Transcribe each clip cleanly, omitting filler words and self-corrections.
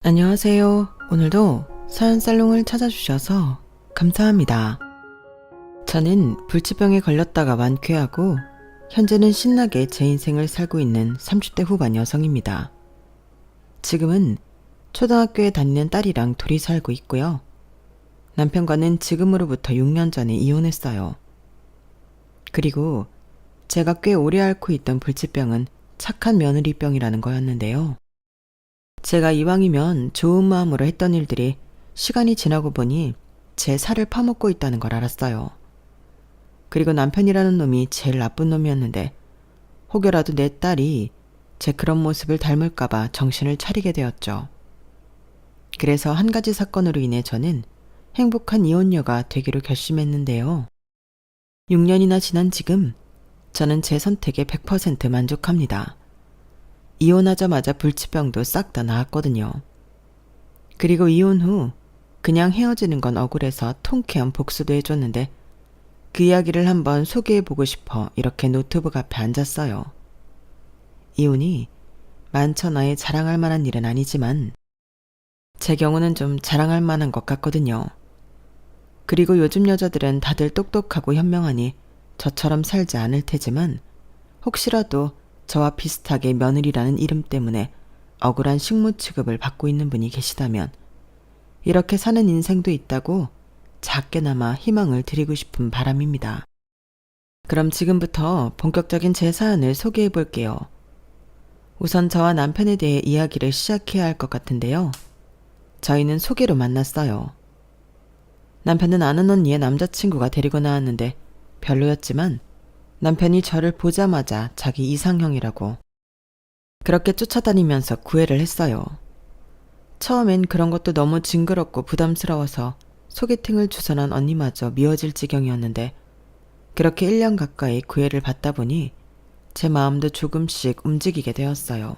안녕하세요. 오늘도 사연살롱을 찾아주셔서 감사합니다. 저는 불치병에 걸렸다가 완쾌하고 현재는 신나게 제 인생을 살고 있는 30대 후반 여성입니다. 지금은 초등학교에 다니는 딸이랑 둘이 살고 있고요. 남편과는 지금으로부터 6년 전에 이혼했어요. 그리고 제가 꽤 오래 앓고 있던 불치병은 착한 며느리병이라는 거였는데요. 제가 이왕이면 좋은 마음으로 했던 일들이 시간이 지나고 보니 제 살을 파먹고 있다는 걸 알았어요. 그리고 남편이라는 놈이 제일 나쁜 놈이었는데 혹여라도 내 딸이 제 그런 모습을 닮을까봐 정신을 차리게 되었죠. 그래서 한 가지 사건으로 인해 저는 행복한 이혼녀가 되기로 결심했는데요. 6년이나 지난 지금 저는 제 선택에 100% 만족합니다. 이혼하자마자 불치병도 싹 다 나았거든요. 그리고 이혼 후 그냥 헤어지는 건 억울해서 통쾌한 복수도 해줬는데 그 이야기를 한번 소개해보고 싶어 이렇게 노트북 앞에 앉았어요. 이혼이 만천하에 자랑할 만한 일은 아니지만 제 경우는 좀 자랑할 만한 것 같거든요. 그리고 요즘 여자들은 다들 똑똑하고 현명하니 저처럼 살지 않을 테지만 혹시라도 저와 비슷하게 며느리라는 이름 때문에 억울한 식모 취급을 받고 있는 분이 계시다면 이렇게 사는 인생도 있다고 작게나마 희망을 드리고 싶은 바람입니다. 그럼 지금부터 본격적인 제 사연을 소개해 볼게요. 우선 저와 남편에 대해 이야기를 시작해야 할 것 같은데요. 저희는 소개로 만났어요. 남편은 아는 언니의 남자친구가 데리고 나왔는데 별로였지만 남편이 저를 보자마자 자기 이상형이라고 그렇게 쫓아다니면서 구애를 했어요. 처음엔 그런 것도 너무 징그럽고 부담스러워서 소개팅을 주선한 언니마저 미워질 지경이었는데 그렇게 1년 가까이 구애를 받다 보니 제 마음도 조금씩 움직이게 되었어요.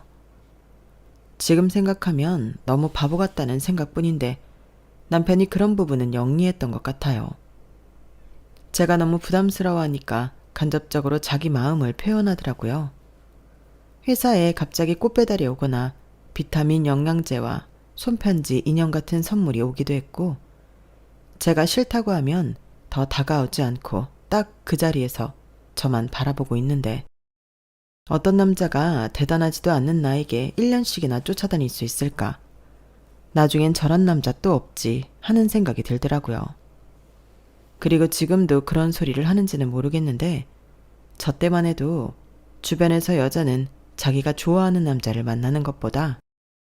지금 생각하면 너무 바보 같다는 생각뿐인데 남편이 그런 부분은 영리했던 것 같아요. 제가 너무 부담스러워하니까 간접적으로 자기 마음을 표현하더라고요. 회사에 갑자기 꽃배달이 오거나 비타민 영양제와 손편지, 인형 같은 선물이 오기도 했고 제가 싫다고 하면 더 다가오지 않고 딱 그 자리에서 저만 바라보고 있는데 어떤 남자가 대단하지도 않는 나에게 1년씩이나 쫓아다닐 수 있을까? 나중엔 저런 남자 또 없지 하는 생각이 들더라고요. 그리고 지금도 그런 소리를 하는지는 모르겠는데 저 때만 해도 주변에서 여자는 자기가 좋아하는 남자를 만나는 것보다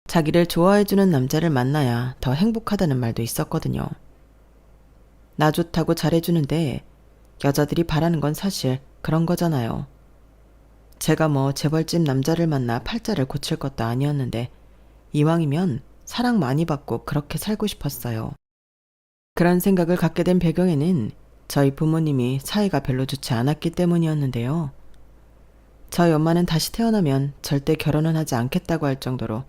자기를 좋아해주는 남자를 만나야 더 행복하다는 말도 있었거든요. 나 좋다고 잘해주는데 여자들이 바라는 건 사실 그런 거잖아요. 제가 뭐 재벌집 남자를 만나 팔자를 고칠 것도 아니었는데 이왕이면 사랑 많이 받고 그렇게 살고 싶었어요. 그런 생각을 갖게 된 배경에는 저희 부모님이 사이가 별로 좋지 않았기 때문이었는데요. 저희 엄마는 다시 태어나면 절대 결혼은 하지 않겠다고 할 정도로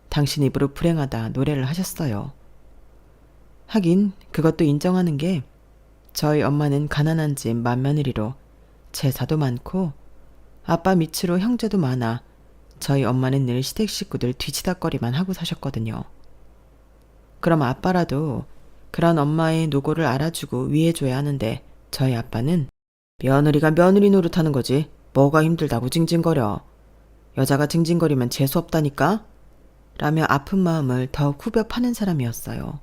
당신 입으로 불행하다 노래를 하셨어요. 하긴 그것도 인정하는 게 저희 엄마는 가난한 집 맏며느리로 제사도 많고 아빠 밑으로 형제도 많아 저희 엄마는 늘 시댁 식구들 뒤치다꺼리만 하고 사셨거든요. 그럼 아빠라도 그런 엄마의 노고를 알아주고 위해줘야 하는데 저희 아빠는 며느리가 며느리 노릇하는 거지 뭐가 힘들다고 징징거려. 여자가 징징거리면 재수없다니까? 라며 아픈 마음을 더욱 후벼 파는 사람이었어요.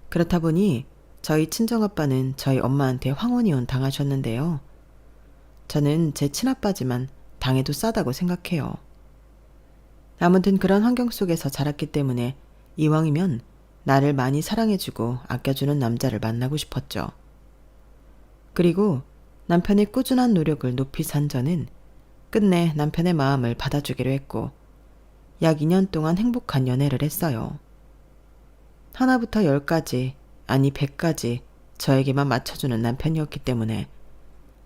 그렇다 보니 저희 친정아빠는 저희 엄마한테 황혼이혼 당하셨는데요. 저는 제 친아빠지만 당해도 싸다고 생각해요. 아무튼 그런 환경 속에서 자랐기 때문에 이왕이면 나를 많이 사랑해주고 아껴주는 남자를 만나고 싶었죠. 그리고 남편의 꾸준한 노력을 높이 산 저는 끝내 남편의 마음을 받아주기로 했고 약 2년 동안 행복한 연애를 했어요. 하나부터 10까지 아니 100까지 저에게만 맞춰주는 남편이었기 때문에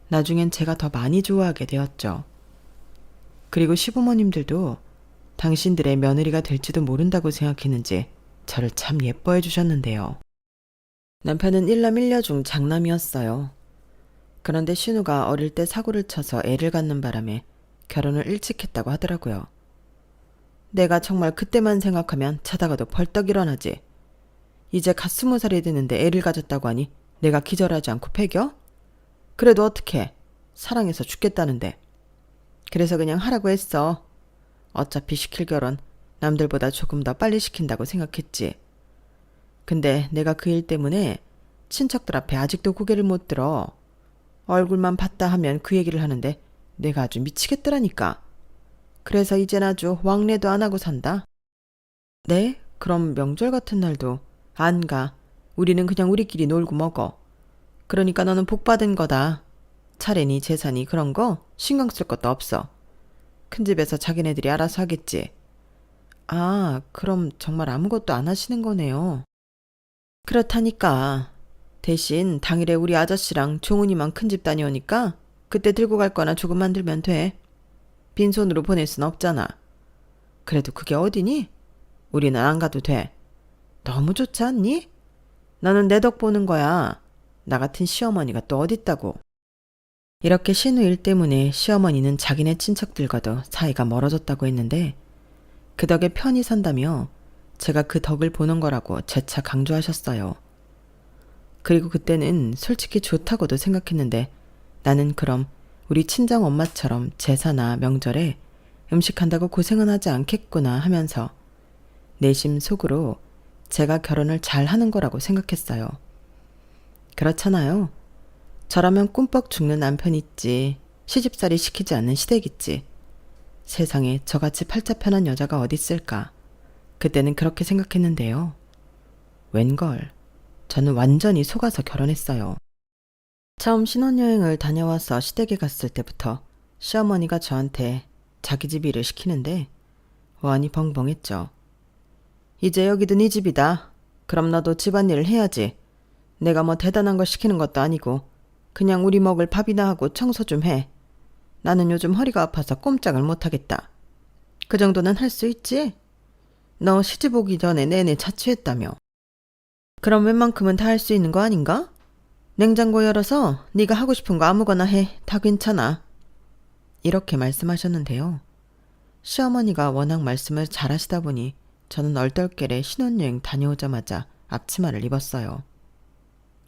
나중엔 제가 더 많이 좋아하게 되었죠. 그리고 시부모님들도 당신들의 며느리가 될지도 모른다고 생각했는지 저를 참 예뻐해 주셨는데요. 남편은 일남 일녀 중 장남이었어요. 그런데 신우가 어릴 때 사고를 쳐서 애를 갖는 바람에 결혼을 일찍 했다고 하더라고요. 내가 정말 그때만 생각하면 자다가도 벌떡 일어나지. 이제 갓 20살이 됐는데 애를 가졌다고 하니 내가 기절하지 않고 패겨? 그래도 어떡해. 사랑해서 죽겠다는데. 그래서 그냥 하라고 했어. 어차피 시킬 결혼 남들보다 조금 더 빨리 시킨다고 생각했지. 근데 내가 그 일 때문에 친척들 앞에 아직도 고개를 못 들어. 얼굴만 봤다 하면 그 얘기를 하는데 내가 아주 미치겠더라니까. 그래서 이젠 아주 왕래도 안 하고 산다. 네? 그럼 명절 같은 날도 안 가. 우리는 그냥 우리끼리 놀고 먹어. 그러니까 너는 복 받은 거다. 차례니 재산이 그런 거 신경 쓸 것도 없어. 큰 집에서 자기네들이 알아서 하겠지. 아, 그럼 정말 아무것도 안 하시는 거네요. 그렇다니까. 대신 당일에 우리 아저씨랑 종훈이만 큰 집 다녀오니까 그때 들고 갈 거나 조금 만들면 돼. 빈손으로 보낼 순 없잖아. 그래도 그게 어디니? 우리는 안 가도 돼. 너무 좋지 않니? 나는 내 덕 보는 거야. 나 같은 시어머니가 또 어딨다고. 이렇게 신우 일 때문에 시어머니는 자기네 친척들과도 사이가 멀어졌다고 했는데 그 덕에 편히 산다며 제가 그 덕을 보는 거라고 재차 강조하셨어요. 그리고 그때는 솔직히 좋다고도 생각했는데 나는 그럼 우리 친정 엄마처럼 제사나 명절에 음식한다고 고생은 하지 않겠구나 하면서 내심 속으로 제가 결혼을 잘 하는 거라고 생각했어요. 그렇잖아요. 저라면 꿈뻑 죽는 남편 있지. 시집살이 시키지 않는 시댁 있지. 세상에 저같이 팔자 편한 여자가 어디 있을까. 그때는 그렇게 생각했는데요. 웬걸. 저는 완전히 속아서 결혼했어요. 처음 신혼여행을 다녀와서 시댁에 갔을 때부터 시어머니가 저한테 자기 집 일을 시키는데 완이 벙벙했죠. 이제 여기도 네 집이다. 그럼 너도 집안일을 해야지. 내가 뭐 대단한 걸 시키는 것도 아니고 그냥 우리 먹을 밥이나 하고 청소 좀 해. 나는 요즘 허리가 아파서 꼼짝을 못하겠다. 그 정도는 할 수 있지? 너 시집 오기 전에 내내 자취했다며. 그럼 웬만큼은 다 할 수 있는 거 아닌가? 냉장고 열어서 네가 하고 싶은 거 아무거나 해. 다 괜찮아. 이렇게 말씀하셨는데요. 시어머니가 워낙 말씀을 잘하시다 보니 저는 얼떨결에 신혼여행 다녀오자마자 앞치마를 입었어요.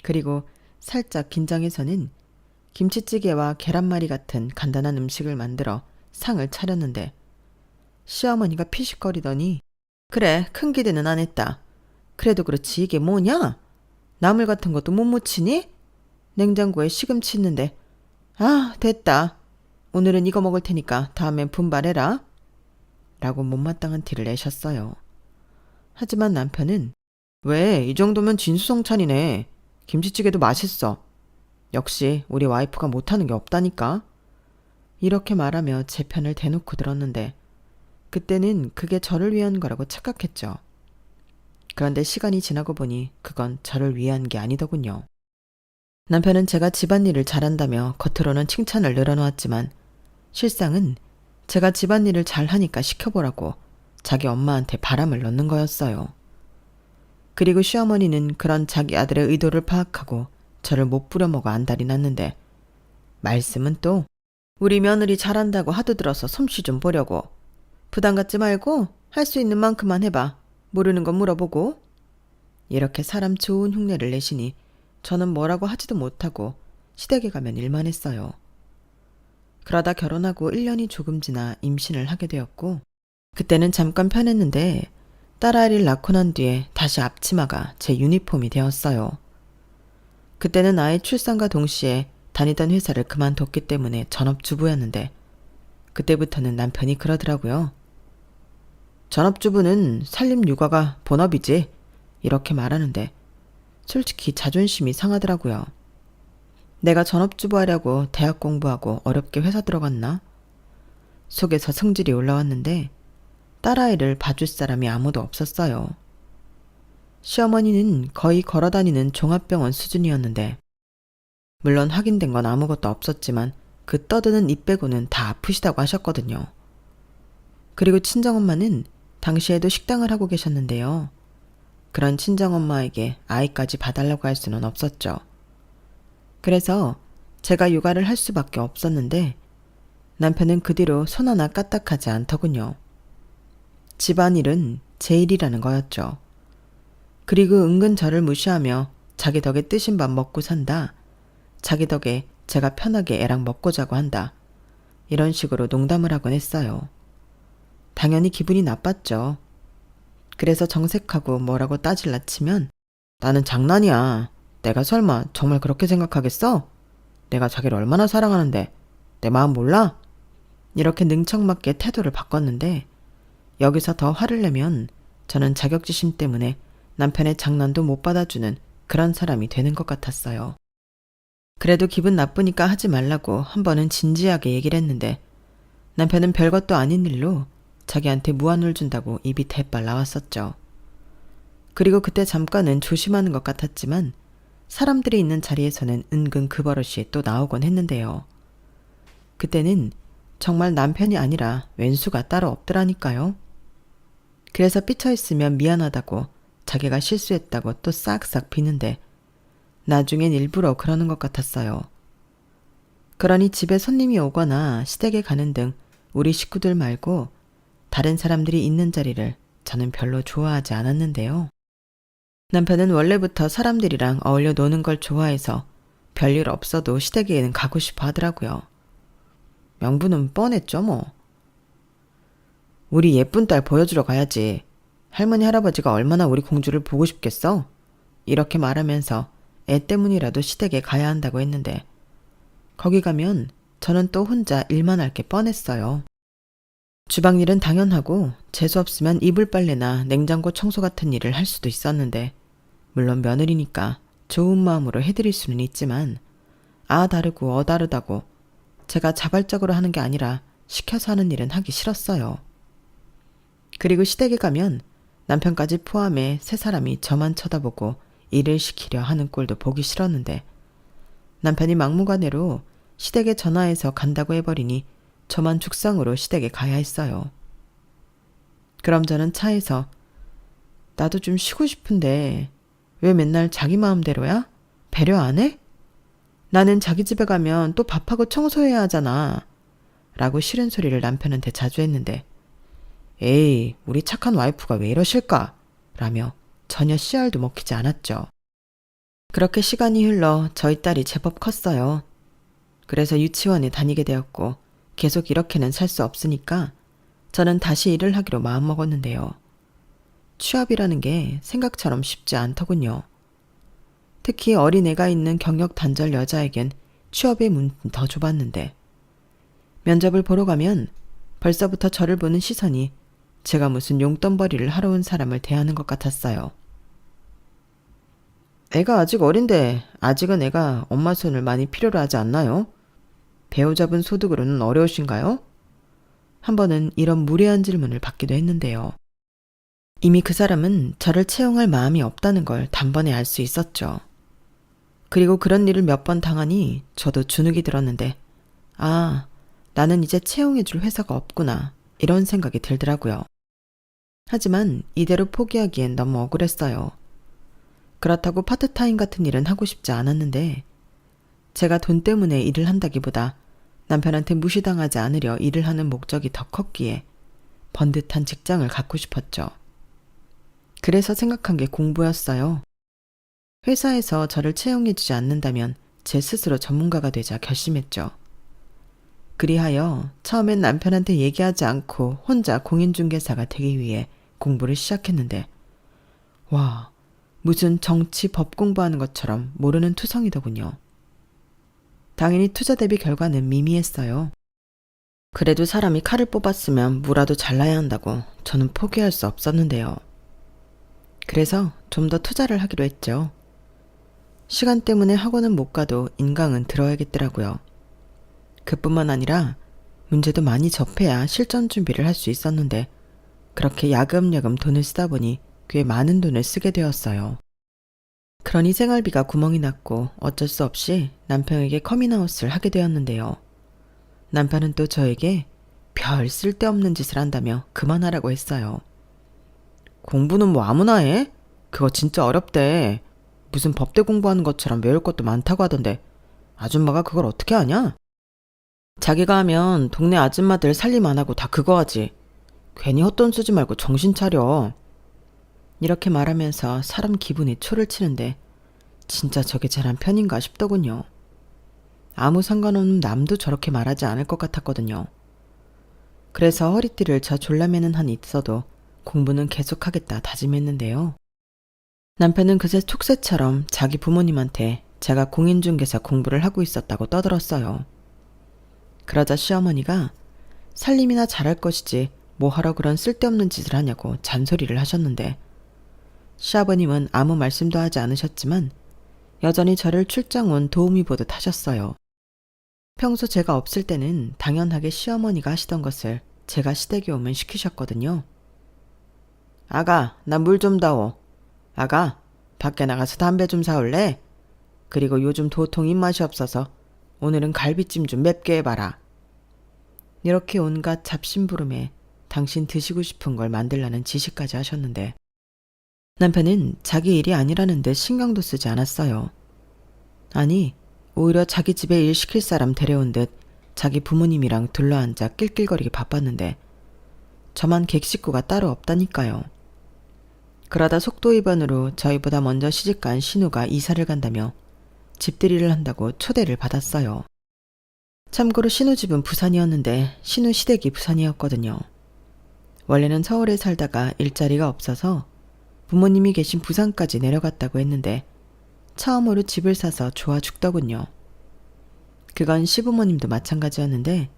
그리고 살짝 긴장해서는 김치찌개와 계란말이 같은 간단한 음식을 만들어 상을 차렸는데 시어머니가 피식거리더니 그래, 큰 기대는 안 했다. 그래도 그렇지 이게 뭐냐? 나물 같은 것도 못 무치니? 냉장고에 시금치 있는데. 아, 됐다. 오늘은 이거 먹을 테니까 다음엔 분발해라. 라고 못마땅한 티를 내셨어요. 하지만 남편은 왜, 이 정도면 진수성찬이네. 김치찌개도 맛있어. 역시 우리 와이프가 못하는 게 없다니까. 이렇게 말하며 제 편을 대놓고 들었는데 그때는 그게 저를 위한 거라고 착각했죠. 그런데 시간이 지나고 보니 그건 저를 위한 게 아니더군요. 남편은 제가 집안일을 잘한다며 겉으로는 칭찬을 늘어놓았지만 실상은 제가 집안일을 잘하니까 시켜보라고 자기 엄마한테 바람을 넣는 거였어요. 그리고 시어머니는 그런 자기 아들의 의도를 파악하고 저를 못 부려먹어 안달이 났는데 말씀은 또 우리 며느리 잘한다고 하도 들어서 솜씨 좀 보려고. 부담 갖지 말고 할 수 있는 만큼만 해봐. 모르는 건 물어보고. 이렇게 사람 좋은 흉내를 내시니 저는 뭐라고 하지도 못하고 시댁에 가면 일만 했어요. 그러다 결혼하고 1년이 조금 지나 임신을 하게 되었고 그때는 잠깐 편했는데 딸아이를 낳고 난 뒤에 다시 앞치마가 제 유니폼이 되었어요. 그때는 아이 출산과 동시에 다니던 회사를 그만뒀기 때문에 전업주부였는데 그때부터는 남편이 그러더라고요. 전업주부는 살림 육아가 본업이지. 이렇게 말하는데 솔직히 자존심이 상하더라고요. 내가 전업주부 하려고 대학 공부하고 어렵게 회사 들어갔나? 속에서 성질이 올라왔는데 딸아이를 봐줄 사람이 아무도 없었어요. 시어머니는 거의 걸어다니는 종합병원 수준이었는데 물론 확인된 건 아무것도 없었지만 그 떠드는 입 빼고는 다 아프시다고 하셨거든요. 그리고 친정엄마는 당시에도 식당을 하고 계셨는데요. 그런 친정엄마에게 아이까지 봐달라고 할 수는 없었죠. 그래서 제가 육아를 할 수밖에 없었는데 남편은 그 뒤로 손 하나 까딱하지 않더군요. 집안일은 제 일이라는 거였죠. 그리고 은근 저를 무시하며 자기 덕에 뜨신 밥 먹고 산다. 자기 덕에 제가 편하게 애랑 먹고 자고 한다. 이런 식으로 농담을 하곤 했어요. 당연히 기분이 나빴죠. 그래서 정색하고 뭐라고 따질라 치면 나는 장난이야. 내가 설마 정말 그렇게 생각하겠어? 내가 자기를 얼마나 사랑하는데 내 마음 몰라? 이렇게 능청맞게 태도를 바꿨는데 여기서 더 화를 내면 저는 자격지심 때문에 남편의 장난도 못 받아주는 그런 사람이 되는 것 같았어요. 그래도 기분 나쁘니까 하지 말라고 한 번은 진지하게 얘기를 했는데 남편은 별것도 아닌 일로 자기한테 무안을 준다고 입이 대빨 나왔었죠. 그리고 그때 잠깐은 조심하는 것 같았지만 사람들이 있는 자리에서는 은근 그 버릇이 또 나오곤 했는데요. 그때는 정말 남편이 아니라 왼수가 따로 없더라니까요. 그래서 삐쳐있으면 미안하다고 자기가 실수했다고 또 싹싹 비는데 나중엔 일부러 그러는 것 같았어요. 그러니 집에 손님이 오거나 시댁에 가는 등 우리 식구들 말고 다른 사람들이 있는 자리를 저는 별로 좋아하지 않았는데요. 남편은 원래부터 사람들이랑 어울려 노는 걸 좋아해서 별일 없어도 시댁에는 가고 싶어 하더라고요. 명분은 뻔했죠 뭐. 우리 예쁜 딸 보여주러 가야지. 할머니 할아버지가 얼마나 우리 공주를 보고 싶겠어? 이렇게 말하면서 애 때문이라도 시댁에 가야 한다고 했는데 거기 가면 저는 또 혼자 일만 할 게 뻔했어요. 주방일은 당연하고 재수없으면 이불 빨래나 냉장고 청소 같은 일을 할 수도 있었는데 물론 며느리니까 좋은 마음으로 해드릴 수는 있지만 아 다르고 어 다르다고 제가 자발적으로 하는 게 아니라 시켜서 하는 일은 하기 싫었어요. 그리고 시댁에 가면 남편까지 포함해 세 사람이 저만 쳐다보고 일을 시키려 하는 꼴도 보기 싫었는데 남편이 막무가내로 시댁에 전화해서 간다고 해버리니 저만 죽상으로 시댁에 가야 했어요. 그럼 저는 차에서 나도 좀 쉬고 싶은데 왜 맨날 자기 마음대로야? 배려 안 해? 나는 자기 집에 가면 또 밥하고 청소해야 하잖아. 라고 싫은 소리를 남편한테 자주 했는데 에이 우리 착한 와이프가 왜 이러실까? 라며 전혀 씨알도 먹히지 않았죠. 그렇게 시간이 흘러 저희 딸이 제법 컸어요. 그래서 유치원에 다니게 되었고 계속 이렇게는 살 수 없으니까 저는 다시 일을 하기로 마음먹었는데요. 취업이라는 게 생각처럼 쉽지 않더군요. 특히 어린애가 있는 경력 단절 여자에겐 취업의 문은 더 좁았는데 면접을 보러 가면 벌써부터 저를 보는 시선이 제가 무슨 용돈벌이를 하러 온 사람을 대하는 것 같았어요. 애가 아직 어린데 아직은 애가 엄마 손을 많이 필요로 하지 않나요? 배우자분 소득으로는 어려우신가요? 한 번은 이런 무례한 질문을 받기도 했는데요. 이미 그 사람은 저를 채용할 마음이 없다는 걸 단번에 알 수 있었죠. 그리고 그런 일을 몇 번 당하니 저도 주눅이 들었는데 아, 나는 이제 채용해줄 회사가 없구나 이런 생각이 들더라고요. 하지만 이대로 포기하기엔 너무 억울했어요. 그렇다고 파트타임 같은 일은 하고 싶지 않았는데 제가 돈 때문에 일을 한다기보다 남편한테 무시당하지 않으려 일을 하는 목적이 더 컸기에 번듯한 직장을 갖고 싶었죠. 그래서 생각한 게 공부였어요. 회사에서 저를 채용해주지 않는다면 제 스스로 전문가가 되자 결심했죠. 그리하여 처음엔 남편한테 얘기하지 않고 혼자 공인중개사가 되기 위해 공부를 시작했는데 와, 무슨 정치 법 공부하는 것처럼 모르는 투성이더군요. 당연히 투자 대비 결과는 미미했어요. 그래도 사람이 칼을 뽑았으면 무라도 잘라야 한다고 저는 포기할 수 없었는데요. 그래서 좀 더 투자를 하기로 했죠. 시간 때문에 학원은 못 가도 인강은 들어야겠더라고요. 그뿐만 아니라 문제도 많이 접해야 실전 준비를 할 수 있었는데 그렇게 야금야금 돈을 쓰다 보니 꽤 많은 돈을 쓰게 되었어요. 그러니 생활비가 구멍이 났고 어쩔 수 없이 남편에게 커밍아웃을 하게 되었는데요. 남편은 또 저에게 별 쓸데없는 짓을 한다며 그만하라고 했어요. 공부는 뭐 아무나 해? 그거 진짜 어렵대. 무슨 법대 공부하는 것처럼 외울 것도 많다고 하던데 아줌마가 그걸 어떻게 하냐? 자기가 하면 동네 아줌마들 살림 안 하고 다 그거 하지. 괜히 헛돈 쓰지 말고 정신 차려. 이렇게 말하면서 사람 기분이 초를 치는데 진짜 저게 잘한 편인가 싶더군요. 아무 상관없는 남도 저렇게 말하지 않을 것 같았거든요. 그래서 허리띠를 저 졸라매는 한이 있어도 공부는 계속하겠다 다짐했는데요. 남편은 그새 촉새처럼 자기 부모님한테 제가 공인중개사 공부를 하고 있었다고 떠들었어요. 그러자 시어머니가 살림이나 잘할 것이지 뭐하러 그런 쓸데없는 짓을 하냐고 잔소리를 하셨는데, 시아버님은 아무 말씀도 하지 않으셨지만 여전히 저를 출장 온 도우미 보듯 하셨어요. 평소 제가 없을 때는 당연하게 시어머니가 하시던 것을 제가 시댁에 오면 시키셨거든요. 아가, 나 물 좀 다오. 아가, 밖에 나가서 담배 좀 사올래? 그리고 요즘 도통 입맛이 없어서 오늘은 갈비찜 좀 맵게 해봐라. 이렇게 온갖 잡심부름에 당신 드시고 싶은 걸 만들라는 지시까지 하셨는데, 남편은 자기 일이 아니라는 데 신경도 쓰지 않았어요. 아니, 오히려 자기 집에 일 시킬 사람 데려온 듯 자기 부모님이랑 둘러앉아 낄낄거리기 바빴는데 저만 객식구가 따로 없다니까요. 그러다 속도 위반으로 저희보다 먼저 시집간 신우가 이사를 간다며 집들이를 한다고 초대를 받았어요. 참고로 신우 집은 부산이었는데 신우 시댁이 부산이었거든요. 원래는 서울에 살다가 일자리가 없어서 부모님이 계신 부산까지 내려갔다고 했는데 처음으로 집을 사서 좋아 죽더군요. 그건 시부모님도 마찬가지였는데,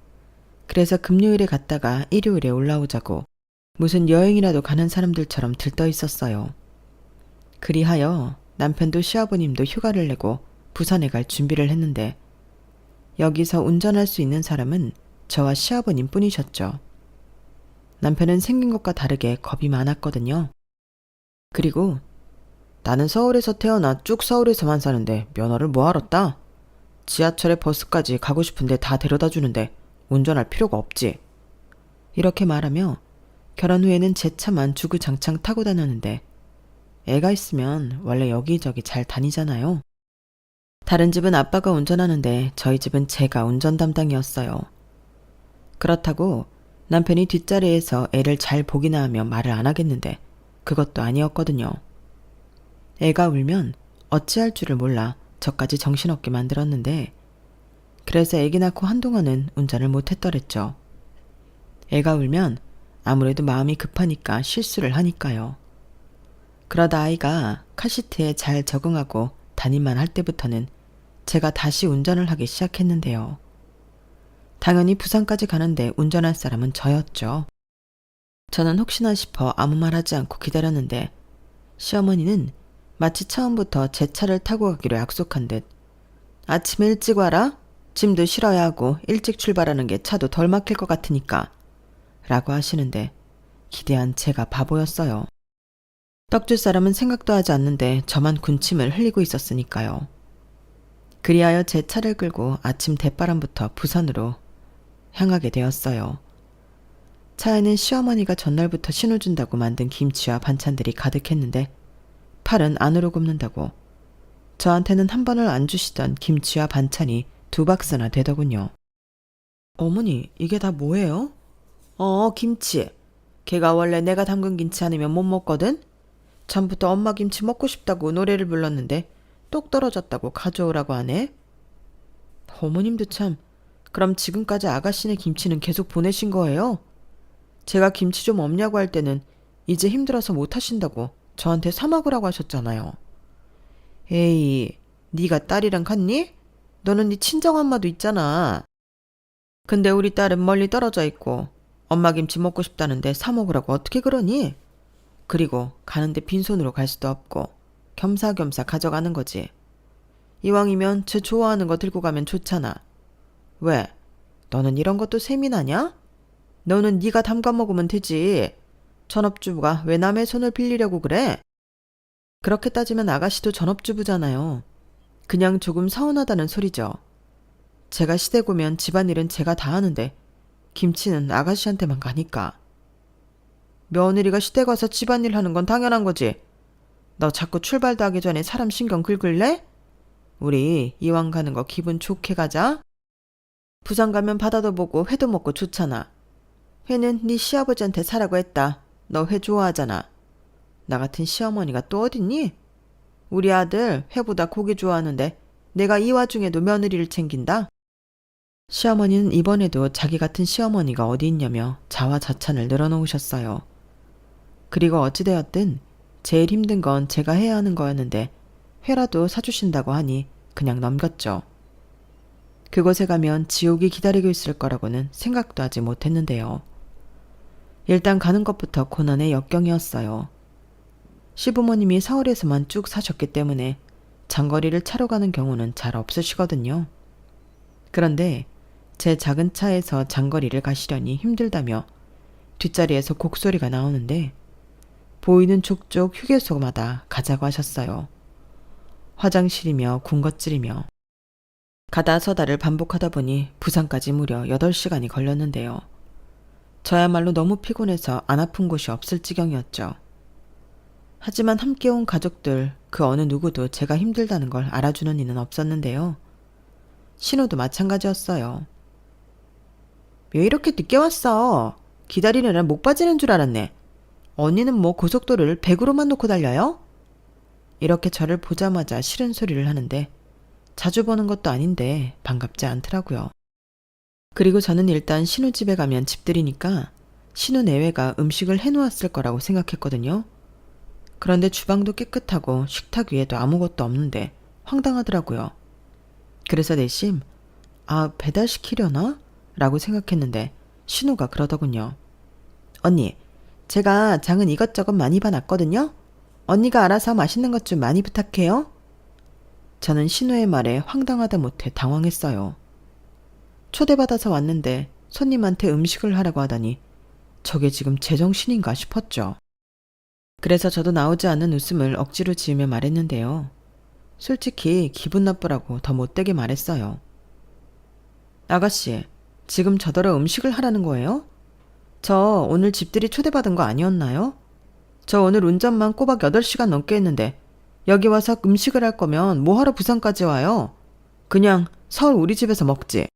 그래서 금요일에 갔다가 일요일에 올라오자고 무슨 여행이라도 가는 사람들처럼 들떠 있었어요. 그리하여 남편도 시아버님도 휴가를 내고 부산에 갈 준비를 했는데 여기서 운전할 수 있는 사람은 저와 시아버님 뿐이셨죠. 남편은 생긴 것과 다르게 겁이 많았거든요. 그리고 나는 서울에서 태어나 쭉 서울에서만 사는데 면허를 뭐하러 따? 지하철에 버스까지 가고 싶은데 다 데려다 주는데 운전할 필요가 없지. 이렇게 말하며 결혼 후에는 제 차만 주구장창 타고 다녔는데 애가 있으면 원래 여기저기 잘 다니잖아요. 다른 집은 아빠가 운전하는데 저희 집은 제가 운전 담당이었어요. 그렇다고 남편이 뒷자리에서 애를 잘 보기나 하며 말을 안 하겠는데 그것도 아니었거든요. 애가 울면 어찌할 줄을 몰라 저까지 정신없게 만들었는데, 그래서 애기 낳고 한동안은 운전을 못했더랬죠. 애가 울면 아무래도 마음이 급하니까 실수를 하니까요. 그러다 아이가 카시트에 잘 적응하고 다닐만 할 때부터는 제가 다시 운전을 하기 시작했는데요. 당연히 부산까지 가는데 운전할 사람은 저였죠. 저는 혹시나 싶어 아무 말 하지 않고 기다렸는데 시어머니는 마치 처음부터 제 차를 타고 가기로 약속한 듯 아침에 일찍 와라? 짐도 실어야 하고 일찍 출발하는 게 차도 덜 막힐 것 같으니까 라고 하시는데 기대한 제가 바보였어요. 떡줄 사람은 생각도 하지 않는데 저만 군침을 흘리고 있었으니까요. 그리하여 제 차를 끌고 아침 대바람부터 부산으로 향하게 되었어요. 차에는 시어머니가 전날부터 신어준다고 만든 김치와 반찬들이 가득했는데 팔은 안으로 굽는다고 저한테는 한 번을 안 주시던 김치와 반찬이 2박스나 되더군요. 어머니, 이게 다 뭐예요? 김치. 걔가 원래 내가 담근 김치 아니면 못 먹거든? 전부터 엄마 김치 먹고 싶다고 노래를 불렀는데 똑 떨어졌다고 가져오라고 하네. 어머님도 참, 그럼 지금까지 아가씨네 김치는 계속 보내신 거예요? 제가 김치 좀 없냐고 할 때는 이제 힘들어서 못 하신다고 저한테 사 먹으라고 하셨잖아요. 에이, 네가 딸이랑 같니? 너는 네 친정엄마도 있잖아. 근데 우리 딸은 멀리 떨어져 있고 엄마 김치 먹고 싶다는데 사 먹으라고 어떻게 그러니? 그리고 가는데 빈손으로 갈 수도 없고 겸사겸사 가져가는 거지. 이왕이면 쟤 좋아하는 거 들고 가면 좋잖아. 왜? 너는 이런 것도 세민하냐? 너는 네가 담가 먹으면 되지. 전업주부가 왜 남의 손을 빌리려고 그래? 그렇게 따지면 아가씨도 전업주부잖아요. 그냥 조금 서운하다는 소리죠. 제가 시댁 오면 집안일은 제가 다 하는데 김치는 아가씨한테만 가니까. 며느리가 시댁 와서 집안일 하는 건 당연한 거지. 너 자꾸 출발도 하기 전에 사람 신경 긁을래? 우리 이왕 가는 거 기분 좋게 가자. 부산 가면 바다도 보고 회도 먹고 좋잖아. 회는 네 시아버지한테 사라고 했다. 너 회 좋아하잖아. 나 같은 시어머니가 또 어딨니? 우리 아들 회보다 고기 좋아하는데 내가 이 와중에도 며느리를 챙긴다? 시어머니는 이번에도 자기 같은 시어머니가 어디 있냐며 자화자찬을 늘어놓으셨어요. 그리고 어찌되었든 제일 힘든 건 제가 해야 하는 거였는데 회라도 사주신다고 하니 그냥 넘겼죠. 그곳에 가면 지옥이 기다리고 있을 거라고는 생각도 하지 못했는데요. 일단 가는 것부터 고난의 역경이었어요. 시부모님이 서울에서만 쭉 사셨기 때문에 장거리를 차로 가는 경우는 잘 없으시거든요. 그런데 제 작은 차에서 장거리를 가시려니 힘들다며 뒷자리에서 곡소리가 나오는데 보이는 족족 휴게소마다 가자고 하셨어요. 화장실이며 군것질이며 가다 서다를 반복하다 보니 부산까지 무려 8시간이 걸렸는데요. 저야말로 너무 피곤해서 안 아픈 곳이 없을 지경이었죠. 하지만 함께 온 가족들 그 어느 누구도 제가 힘들다는 걸 알아주는 이는 없었는데요. 신우도 마찬가지였어요. 왜 이렇게 늦게 왔어? 기다리느라 목 빠지는 줄 알았네. 언니는 뭐 고속도로를 100으로만 놓고 달려요? 이렇게 저를 보자마자 싫은 소리를 하는데 자주 보는 것도 아닌데 반갑지 않더라고요. 그리고 저는 일단 신우 집에 가면 집들이니까 신우 내외가 음식을 해놓았을 거라고 생각했거든요. 그런데 주방도 깨끗하고 식탁 위에도 아무것도 없는데 황당하더라고요. 그래서 내심 배달시키려나? 라고 생각했는데 신우가 그러더군요. 언니, 제가 장은 이것저것 많이 봐놨거든요. 언니가 알아서 맛있는 것 좀 많이 부탁해요. 저는 신우의 말에 황당하다 못해 당황했어요. 초대받아서 왔는데 손님한테 음식을 하라고 하다니 저게 지금 제정신인가 싶었죠. 그래서 저도 나오지 않는 웃음을 억지로 지으며 말했는데요. 솔직히 기분 나쁘라고 더 못되게 말했어요. 아가씨, 지금 저더러 음식을 하라는 거예요? 저 오늘 집들이 초대받은 거 아니었나요? 저 오늘 운전만 꼬박 8시간 넘게 했는데 여기 와서 음식을 할 거면 뭐하러 부산까지 와요? 그냥 서울 우리 집에서 먹지.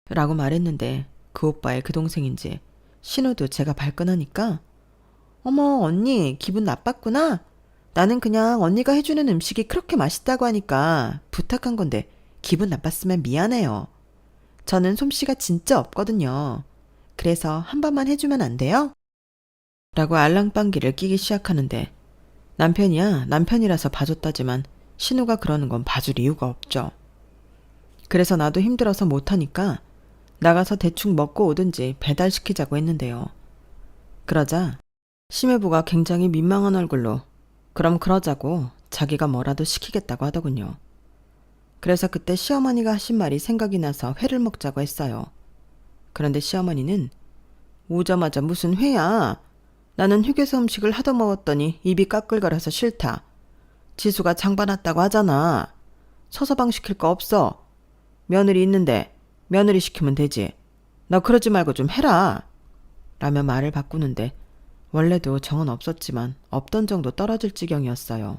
라고 말했는데 그 오빠의 그 동생인지 신우도 제가 발끈하니까 어머 언니 기분 나빴구나. 나는 그냥 언니가 해주는 음식이 그렇게 맛있다고 하니까 부탁한 건데 기분 나빴으면 미안해요. 저는 솜씨가 진짜 없거든요. 그래서 한 번만 해주면 안 돼요? 라고 알랑방귀를 끼기 시작하는데 남편이야 남편이라서 봐줬다지만 신우가 그러는 건 봐줄 이유가 없죠. 그래서 나도 힘들어서 못하니까 나가서 대충 먹고 오든지 배달시키자고 했는데요. 그러자 심해부가 굉장히 민망한 얼굴로 그럼 그러자고 자기가 뭐라도 시키겠다고 하더군요. 그래서 그때 시어머니가 하신 말이 생각이 나서 회를 먹자고 했어요. 그런데 시어머니는 오자마자 무슨 회야? 나는 휴게소 음식을 하도 먹었더니 입이 까끌거려서 싫다. 지수가 장봐놨다고 하잖아. 서서방 시킬 거 없어. 며느리 있는데 며느리 시키면 되지. 너 그러지 말고 좀 해라. 라며 말을 바꾸는데 원래도 정은 없었지만 없던 정도 떨어질 지경이었어요.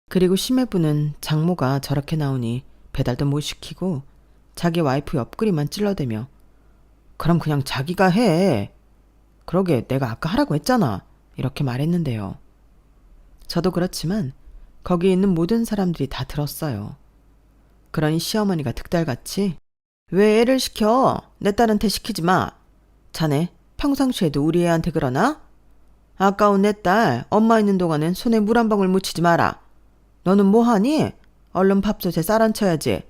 그리고 심해부는 장모가 저렇게 나오니 배달도 못 시키고 자기 와이프 옆구리만 찔러대며 그럼 그냥 자기가 해. 그러게 내가 아까 하라고 했잖아. 이렇게 말했는데요. 저도 그렇지만 거기 있는 모든 사람들이 다 들었어요. 그러니 시어머니가 득달같이 왜 애를 시켜? 내 딸한테 시키지 마. 자네 평상시에도 우리 애한테 그러나? 아까운 내 딸 엄마 있는 동안은 손에 물 한 방울 묻히지 마라. 너는 뭐하니? 얼른 밥솥에 쌀 안 쳐야지.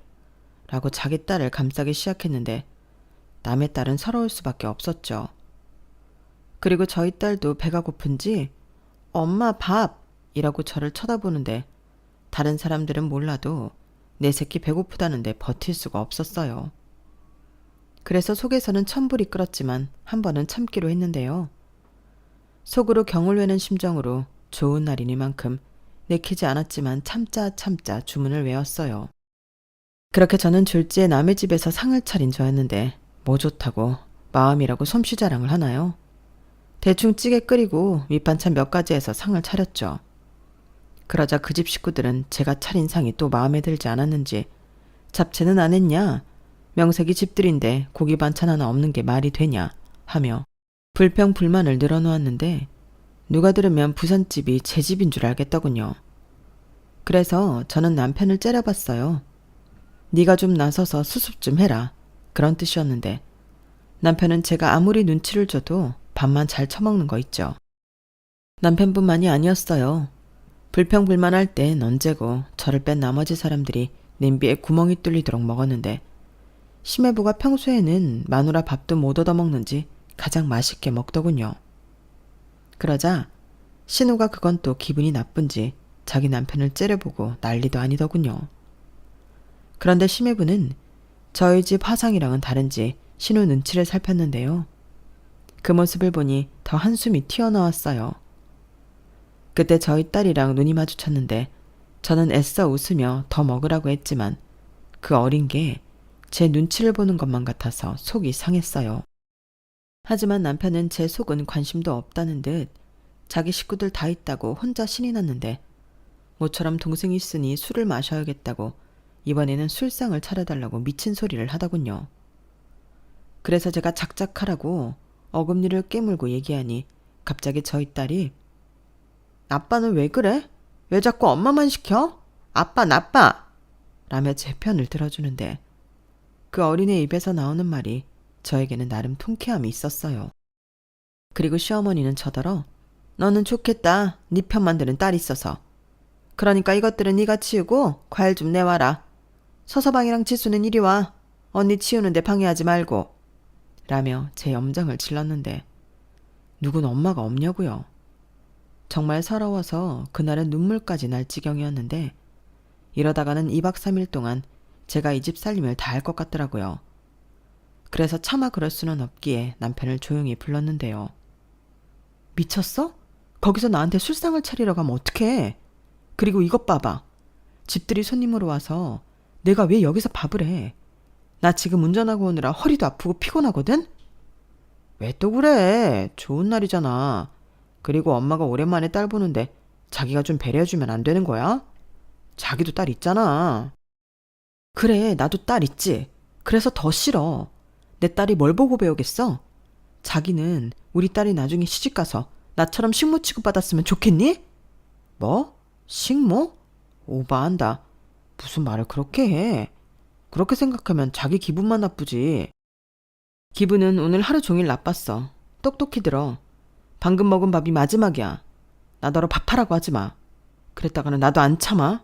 라고 자기 딸을 감싸기 시작했는데 남의 딸은 서러울 수밖에 없었죠. 그리고 저희 딸도 배가 고픈지 엄마 밥! 이라고 저를 쳐다보는데 다른 사람들은 몰라도 내 새끼 배고프다는데 버틸 수가 없었어요. 그래서 속에서는 천불이 끓었지만 한 번은 참기로 했는데요. 속으로 경을 외는 심정으로 좋은 날이니만큼 내키지 않았지만 참자 주문을 외웠어요. 그렇게 저는 졸지에 남의 집에서 상을 차린 저였는데 뭐 좋다고 마음이라고 솜씨 자랑을 하나요? 대충 찌개 끓이고 밑반찬 몇 가지 해서 상을 차렸죠. 그러자 그 집 식구들은 제가 차린 상이 또 마음에 들지 않았는지 잡채는 안 했냐? 명색이 집들인데 고기 반찬 하나 없는 게 말이 되냐? 하며 불평불만을 늘어놓았는데 누가 들으면 부잣집이 제 집인 줄 알겠더군요. 그래서 저는 남편을 째려봤어요. 네가 좀 나서서 수습 좀 해라. 그런 뜻이었는데 남편은 제가 아무리 눈치를 줘도 밥만 잘 처먹는 거 있죠. 남편뿐만이 아니었어요. 불평불만할 땐 언제고 저를 뺀 나머지 사람들이 냄비에 구멍이 뚫리도록 먹었는데 심해부가 평소에는 마누라 밥도 못 얻어먹는지 가장 맛있게 먹더군요. 그러자 신우가 그건 또 기분이 나쁜지 자기 남편을 째려보고 난리도 아니더군요. 그런데 심해부는 저희 집 화상이랑은 다른지 신우 눈치를 살폈는데요. 그 모습을 보니 더 한숨이 튀어나왔어요. 그때 저희 딸이랑 눈이 마주쳤는데 저는 애써 웃으며 더 먹으라고 했지만 그 어린 게 제 눈치를 보는 것만 같아서 속이 상했어요. 하지만 남편은 제 속은 관심도 없다는 듯 자기 식구들 다 있다고 혼자 신이 났는데 모처럼 동생이 있으니 술을 마셔야겠다고 이번에는 술상을 차려달라고 미친 소리를 하더군요. 그래서 제가 작작하라고 어금니를 깨물고 얘기하니 갑자기 저희 딸이 아빠는 왜 그래? 왜 자꾸 엄마만 시켜? 아빠 나빠! 라며 제 편을 들어주는데 그 어린애 입에서 나오는 말이 저에게는 나름 통쾌함이 있었어요. 그리고 시어머니는 저더러 너는 좋겠다. 네 편만 드는 딸 있어서. 그러니까 이것들은 네가 치우고 과일 좀 내와라. 서서방이랑 지수는 이리 와. 언니 치우는데 방해하지 말고. 라며 제 염정을 질렀는데 누군 엄마가 없냐고요. 정말 서러워서 그날은 눈물까지 날 지경이었는데 이러다가는 2박 3일 동안 제가 이 집 살림을 다 할 것 같더라고요. 그래서 차마 그럴 수는 없기에 남편을 조용히 불렀는데요. 미쳤어? 거기서 나한테 술상을 차리러 가면 어떡해? 그리고 이것 봐봐. 집들이 손님으로 와서 내가 왜 여기서 밥을 해? 나 지금 운전하고 오느라 허리도 아프고 피곤하거든? 왜 또 그래? 좋은 날이잖아. 그리고 엄마가 오랜만에 딸 보는데 자기가 좀 배려해주면 안 되는 거야? 자기도 딸 있잖아. 그래, 나도 딸 있지. 그래서 더 싫어. 내 딸이 뭘 보고 배우겠어? 자기는 우리 딸이 나중에 시집가서 나처럼 식모 취급받았으면 좋겠니? 뭐? 식모? 오바한다. 무슨 말을 그렇게 해. 그렇게 생각하면 자기 기분만 나쁘지. 기분은 오늘 하루 종일 나빴어. 똑똑히 들어. 방금 먹은 밥이 마지막이야. 나더러 밥하라고 하지 마. 그랬다가는 나도 안 참아.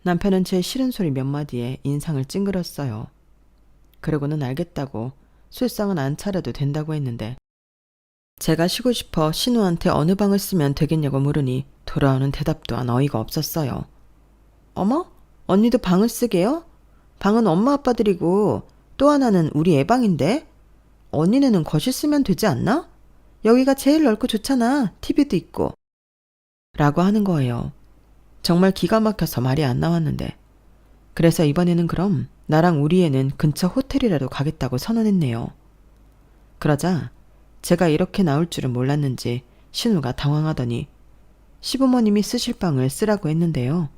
남편은 제 싫은 소리 몇 마디에 인상을 찡그렸어요. 그러고는 알겠다고 술상은 안 차려도 된다고 했는데 제가 쉬고 싶어 신우한테 어느 방을 쓰면 되겠냐고 물으니 돌아오는 대답도 안 어이가 없었어요. 어머? 언니도 방을 쓰게요? 방은 엄마 아빠들이고 또 하나는 우리 애방인데? 언니네는 거실 쓰면 되지 않나? 여기가 제일 넓고 좋잖아. TV도 있고. 라고 하는 거예요. 정말 기가 막혀서 말이 안 나왔는데 그래서 이번에는 그럼 나랑 우리 애는 근처 호텔이라도 가겠다고 선언했네요. 그러자 제가 이렇게 나올 줄은 몰랐는지 신우가 당황하더니 시부모님이 쓰실 방을 쓰라고 했는데요.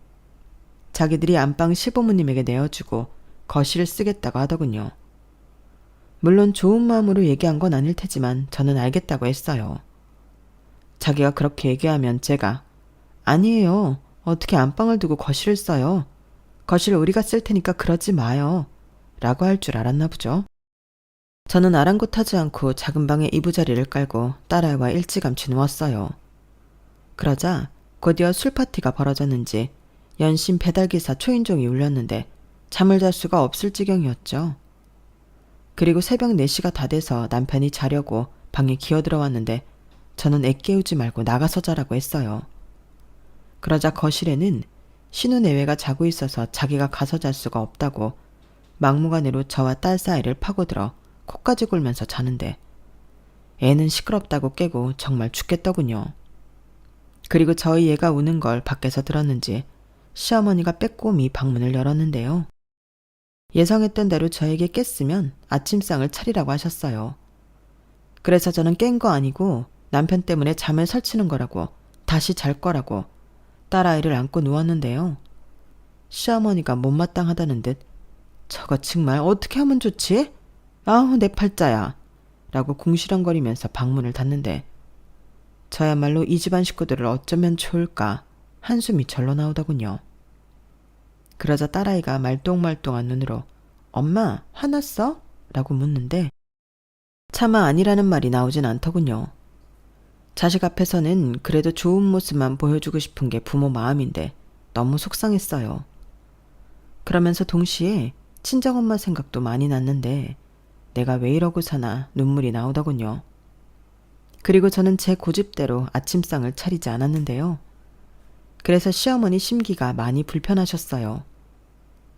자기들이 안방 시부모님에게 내어주고 거실을 쓰겠다고 하더군요. 물론 좋은 마음으로 얘기한 건 아닐 테지만 저는 알겠다고 했어요. 자기가 그렇게 얘기하면 제가 아니에요. 어떻게 안방을 두고 거실을 써요? 거실 우리가 쓸 테니까 그러지 마요. 라고 할 줄 알았나 보죠. 저는 아랑곳하지 않고 작은 방에 이부자리를 깔고 딸아이와 일찌감치 누웠어요. 그러자 곧이어 술파티가 벌어졌는지 연신 배달기사 초인종이 울렸는데 잠을 잘 수가 없을 지경이었죠. 그리고 새벽 4시가 다 돼서 남편이 자려고 방에 기어들어왔는데 저는 애 깨우지 말고 나가서 자라고 했어요. 그러자 거실에는 신우 내외가 자고 있어서 자기가 가서 잘 수가 없다고 막무가내로 저와 딸 사이를 파고들어 코까지 골면서 자는데 애는 시끄럽다고 깨고 정말 죽겠더군요. 그리고 저희 애가 우는 걸 밖에서 들었는지 시어머니가 빼꼼히 방문을 열었는데요. 예상했던 대로 저에게 깼으면 아침상을 차리라고 하셨어요. 그래서 저는 깬 거 아니고 남편 때문에 잠을 설치는 거라고 다시 잘 거라고 딸아이를 안고 누웠는데요. 시어머니가 못마땅하다는 듯 저거 정말 어떻게 하면 좋지? 아우 내 팔자야 라고 궁시렁거리면서 방문을 닫는데 저야말로 이 집안 식구들을 어쩌면 좋을까 한숨이 절로 나오더군요. 그러자 딸아이가 말똥말똥한 눈으로 엄마 화났어? 라고 묻는데 차마 아니라는 말이 나오진 않더군요. 자식 앞에서는 그래도 좋은 모습만 보여주고 싶은 게 부모 마음인데 너무 속상했어요. 그러면서 동시에 친정엄마 생각도 많이 났는데 내가 왜 이러고 사나 눈물이 나오더군요. 그리고 저는 제 고집대로 아침상을 차리지 않았는데요. 그래서 시어머니 심기가 많이 불편하셨어요.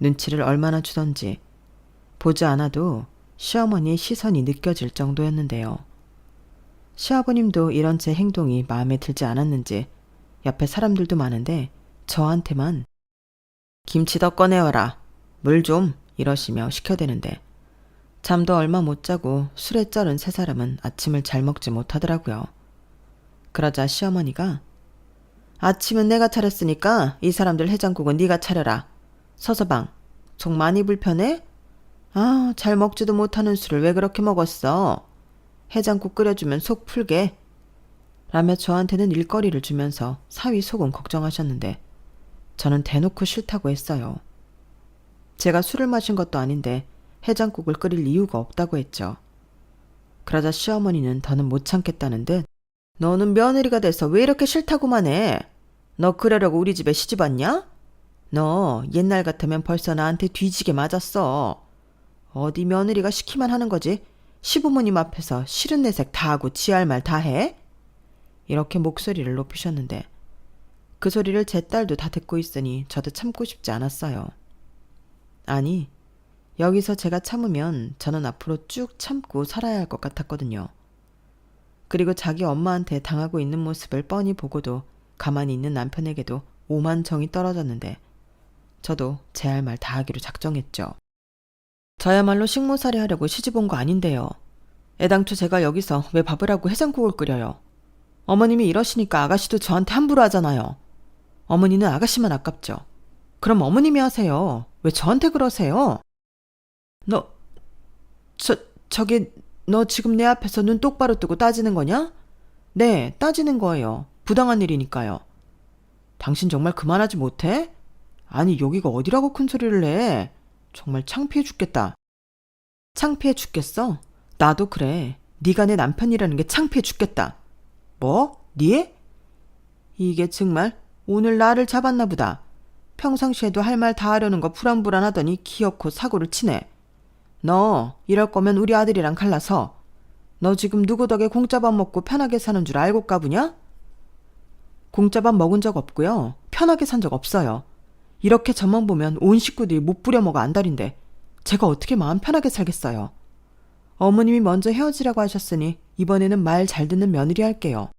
눈치를 얼마나 주던지 보지 않아도 시어머니의 시선이 느껴질 정도였는데요. 시아버님도 이런 제 행동이 마음에 들지 않았는지 옆에 사람들도 많은데 저한테만 김치 더 꺼내와라, 물 좀 이러시며 시켜대는데 잠도 얼마 못 자고 술에 쩔은 세 사람은 아침을 잘 먹지 못하더라고요. 그러자 시어머니가 아침은 내가 차렸으니까 이 사람들 해장국은 네가 차려라. 서서방, 속 많이 불편해? 아, 잘 먹지도 못하는 술을 왜 그렇게 먹었어? 해장국 끓여주면 속 풀게. 라며 저한테는 일거리를 주면서 사위 속은 걱정하셨는데 저는 대놓고 싫다고 했어요. 제가 술을 마신 것도 아닌데 해장국을 끓일 이유가 없다고 했죠. 그러자 시어머니는 더는 못 참겠다는 듯 너는 며느리가 돼서 왜 이렇게 싫다고만 해? 너 그러려고 우리 집에 시집 왔냐? 너 옛날 같으면 벌써 나한테 뒤지게 맞았어. 어디 며느리가 시키만 하는 거지? 시부모님 앞에서 싫은 내색 다 하고 지할 말 다 해? 이렇게 목소리를 높이셨는데 그 소리를 제 딸도 다 듣고 있으니 저도 참고 싶지 않았어요. 아니, 여기서 제가 참으면 저는 앞으로 쭉 참고 살아야 할 것 같았거든요. 그리고 자기 엄마한테 당하고 있는 모습을 뻔히 보고도 가만히 있는 남편에게도 오만 정이 떨어졌는데 저도 제 할 말 다 하기로 작정했죠. 저야말로 식모살이 하려고 시집 온 거 아닌데요. 애당초 제가 여기서 왜 밥을 하고 해장국을 끓여요. 어머님이 이러시니까 아가씨도 저한테 함부로 하잖아요. 어머니는 아가씨만 아깝죠. 그럼 어머님이 하세요. 왜 저한테 그러세요? 저기 너 지금 내 앞에서 눈 똑바로 뜨고 따지는 거냐? 네, 따지는 거예요. 부당한 일이니까요. 당신 정말 그만하지 못해? 아니, 여기가 어디라고 큰 소리를 해? 정말 창피해 죽겠다. 창피해 죽겠어? 나도 그래. 네가 내 남편이라는 게 창피해 죽겠다. 뭐? 니? 이게 정말 오늘 나를 잡았나 보다. 평상시에도 할 말 다 하려는 거 불안불안하더니 기어코 사고를 치네. 너 이럴 거면 우리 아들이랑 갈라서. 너 지금 누구 덕에 공짜밥 먹고 편하게 사는 줄 알고 까부냐? 공짜밥 먹은 적 없고요. 편하게 산 적 없어요. 이렇게 저만 보면 온 식구들이 못 부려먹어 안달인데 제가 어떻게 마음 편하게 살겠어요. 어머님이 먼저 헤어지라고 하셨으니 이번에는 말 잘 듣는 며느리 할게요.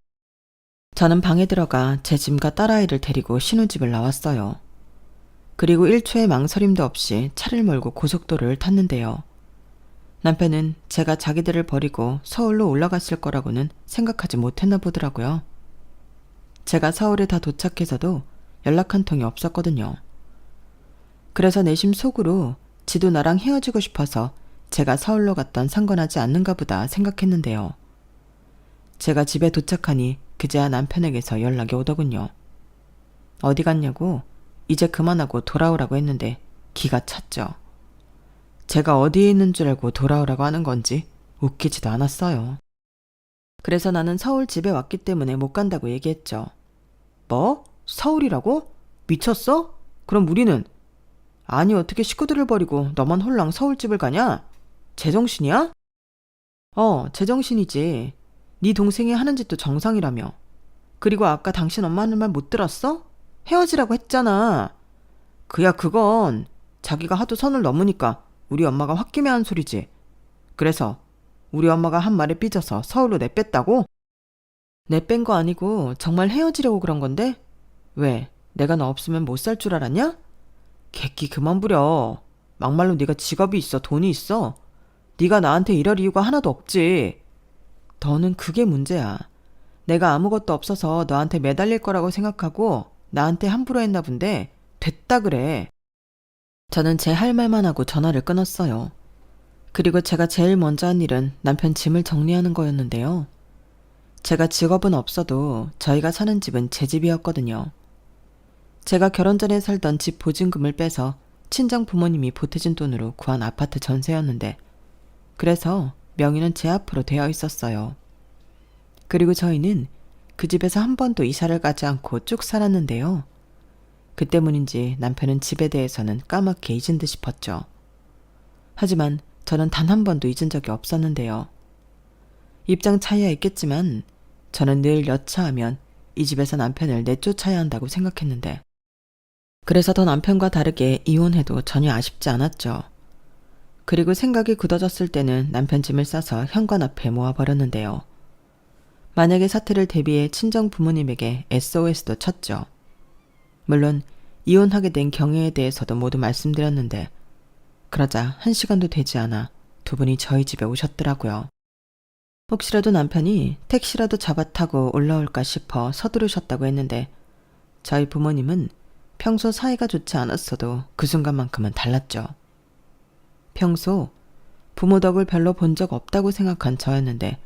저는 방에 들어가 제 짐과 딸아이를 데리고 신혼집을 나왔어요. 그리고 1초의 망설임도 없이 차를 몰고 고속도로를 탔는데요. 남편은 제가 자기들을 버리고 서울로 올라갔을 거라고는 생각하지 못했나 보더라고요. 제가 서울에 다 도착해서도 연락 한 통이 없었거든요. 그래서 내심 속으로 지도 나랑 헤어지고 싶어서 제가 서울로 갔던 상관하지 않는가 보다 생각했는데요. 제가 집에 도착하니 그제야 남편에게서 연락이 오더군요. 어디 갔냐고 이제 그만하고 돌아오라고 했는데 기가 찼죠. 제가 어디에 있는 줄 알고 돌아오라고 하는 건지 웃기지도 않았어요. 그래서 나는 서울 집에 왔기 때문에 못 간다고 얘기했죠. 뭐? 서울이라고? 미쳤어? 그럼 우리는? 아니 어떻게 식구들을 버리고 너만 홀랑 서울집을 가냐? 제정신이야? 제정신이지. 네 동생이 하는 짓도 정상이라며. 그리고 아까 당신 엄마 하는 말 못 들었어? 헤어지라고 했잖아. 그야 그건 자기가 하도 선을 넘으니까 우리 엄마가 홧김에 한 소리지. 그래서 우리 엄마가 한 말에 삐져서 서울로 내뺐다고? 내뺀 거 아니고 정말 헤어지려고 그런 건데? 왜? 내가 너 없으면 못 살 줄 알았냐? 객기 그만 부려. 막말로 네가 직업이 있어 돈이 있어. 네가 나한테 이럴 이유가 하나도 없지. 너는 그게 문제야. 내가 아무것도 없어서 너한테 매달릴 거라고 생각하고 나한테 함부로 했나 본데 됐다 그래. 저는 제 할 말만 하고 전화를 끊었어요. 그리고 제가 제일 먼저 한 일은 남편 짐을 정리하는 거였는데요. 제가 직업은 없어도 저희가 사는 집은 제 집이었거든요. 제가 결혼 전에 살던 집 보증금을 빼서 친정 부모님이 보태준 돈으로 구한 아파트 전세였는데, 그래서 명의는 제 앞으로 되어 있었어요. 그리고 저희는 그 집에서 한 번도 이사를 가지 않고 쭉 살았는데요. 그 때문인지 남편은 집에 대해서는 까맣게 잊은 듯 싶었죠. 하지만 저는 단 한 번도 잊은 적이 없었는데요. 입장 차이야 있겠지만 저는 늘 여차하면 이 집에서 남편을 내쫓아야 한다고 생각했는데, 그래서 더 남편과 다르게 이혼해도 전혀 아쉽지 않았죠. 그리고 생각이 굳어졌을 때는 남편 짐을 싸서 현관 앞에 모아버렸는데요. 만약에 사태를 대비해 친정 부모님에게 SOS도 쳤죠. 물론 이혼하게 된 경위에 대해서도 모두 말씀드렸는데, 그러자 1시간도 되지 않아 두 분이 저희 집에 오셨더라고요. 혹시라도 남편이 택시라도 잡아 타고 올라올까 싶어 서두르셨다고 했는데, 저희 부모님은 평소 사이가 좋지 않았어도 그 순간만큼은 달랐죠. 평소 부모 덕을 별로 본 적 없다고 생각한 저였는데,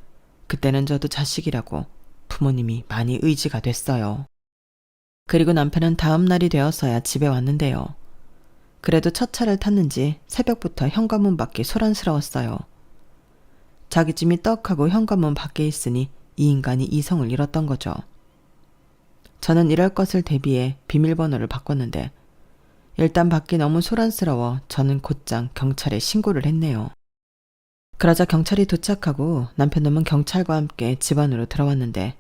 그때는 저도 자식이라고 부모님이 많이 의지가 됐어요. 그리고 남편은 다음 날이 되어서야 집에 왔는데요. 그래도 첫 차를 탔는지 새벽부터 현관문 밖이 소란스러웠어요. 자기 짐이 떡하고 현관문 밖에 있으니 이 인간이 이성을 잃었던 거죠. 저는 이럴 것을 대비해 비밀번호를 바꿨는데, 일단 밖이 너무 소란스러워 저는 곧장 경찰에 신고를 했네요. 그러자 경찰이 도착하고 남편놈은 경찰과 함께 집 안으로 들어왔는데,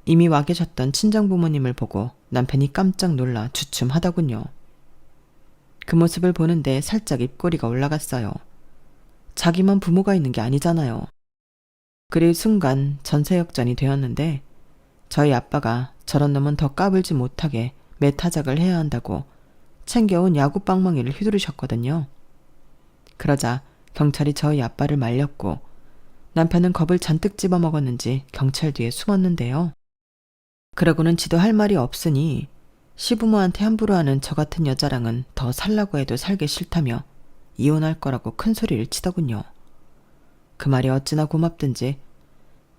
이미 와 계셨던 친정부모님을 보고 남편이 깜짝 놀라 주춤하더군요. 그 모습을 보는데 살짝 입꼬리가 올라갔어요. 자기만 부모가 있는 게 아니잖아요. 그리 순간 전세역전이 되었는데, 저희 아빠가 저런 놈은 더 까불지 못하게 매타작을 해야 한다고 챙겨온 야구 빵망이를 휘두르셨거든요. 그러자 경찰이 저희 아빠를 말렸고, 남편은 겁을 잔뜩 집어먹었는지 경찰 뒤에 숨었는데요. 그러고는 지도 할 말이 없으니 시부모한테 함부로 하는 저 같은 여자랑은 더 살라고 해도 살기 싫다며 이혼할 거라고 큰 소리를 치더군요. 그 말이 어찌나 고맙든지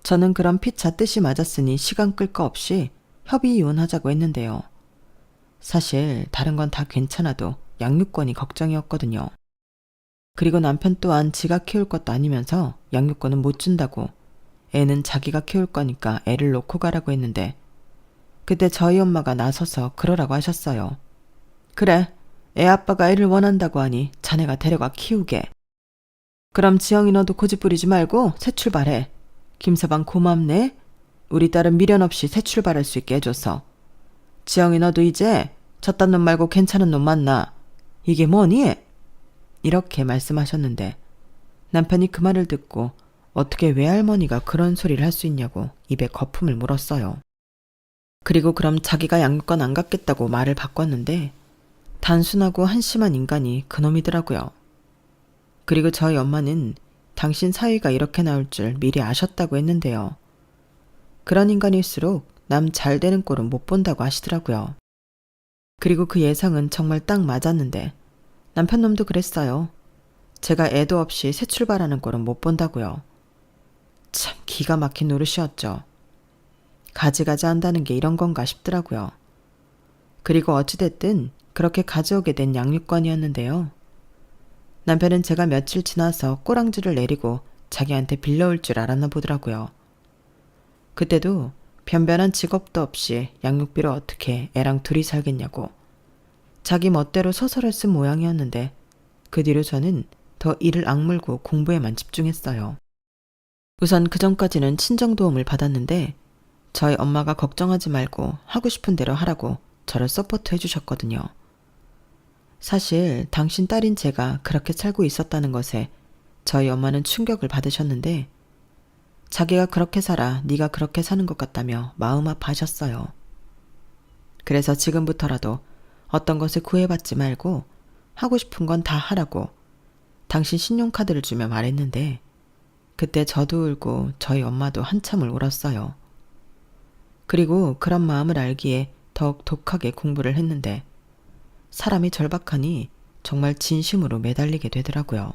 저는 그런 피차 뜻이 맞았으니 시간 끌 거 없이 협의 이혼하자고 했는데요. 사실 다른 건 다 괜찮아도 양육권이 걱정이었거든요. 그리고 남편 또한 지가 키울 것도 아니면서 양육권은 못 준다고, 애는 자기가 키울 거니까 애를 놓고 가라고 했는데, 그때 저희 엄마가 나서서 그러라고 하셨어요. 그래, 애 아빠가 애를 원한다고 하니 자네가 데려가 키우게. 그럼 지영이 너도 고집 부리지 말고 새 출발해. 김서방 고맙네. 우리 딸은 미련 없이 새 출발할 수 있게 해줘서. 지영이 너도 이제 저딴 놈 말고 괜찮은 놈 만나. 이게 뭐니? 이렇게 말씀하셨는데, 남편이 그 말을 듣고 어떻게 외할머니가 그런 소리를 할 수 있냐고 입에 거품을 물었어요. 그리고 그럼 자기가 양육권 안 갖겠다고 말을 바꿨는데, 단순하고 한심한 인간이 그놈이더라고요. 그리고 저희 엄마는 당신 사위가 이렇게 나올 줄 미리 아셨다고 했는데요. 그런 인간일수록 남 잘 되는 꼴은 못 본다고 하시더라고요. 그리고 그 예상은 정말 딱 맞았는데, 남편 놈도 그랬어요. 제가 애도 없이 새 출발하는 꼴은 못 본다고요. 참 기가 막힌 노릇이었죠. 가지가지 한다는 게 이런 건가 싶더라고요. 그리고 어찌됐든 그렇게 가져오게 된 양육권이었는데요. 남편은 제가 며칠 지나서 꼬랑지를 내리고 자기한테 빌려올 줄 알았나 보더라고요. 그때도 변변한 직업도 없이 양육비로 어떻게 애랑 둘이 살겠냐고 자기 멋대로 소설을 쓴 모양이었는데, 그 뒤로 저는 더 이를 악물고 공부에만 집중했어요. 우선 그 전까지는 친정 도움을 받았는데, 저희 엄마가 걱정하지 말고 하고 싶은 대로 하라고 저를 서포트 해주셨거든요. 사실 당신 딸인 제가 그렇게 살고 있었다는 것에 저희 엄마는 충격을 받으셨는데, 자기가 그렇게 살아 네가 그렇게 사는 것 같다며 마음 아파하셨어요. 그래서 지금부터라도 어떤 것을 구애받지 말고 하고 싶은 건 다 하라고 당신 신용카드를 주며 말했는데, 그때 저도 울고 저희 엄마도 한참을 울었어요. 그리고 그런 마음을 알기에 더욱 독하게 공부를 했는데, 사람이 절박하니 정말 진심으로 매달리게 되더라고요.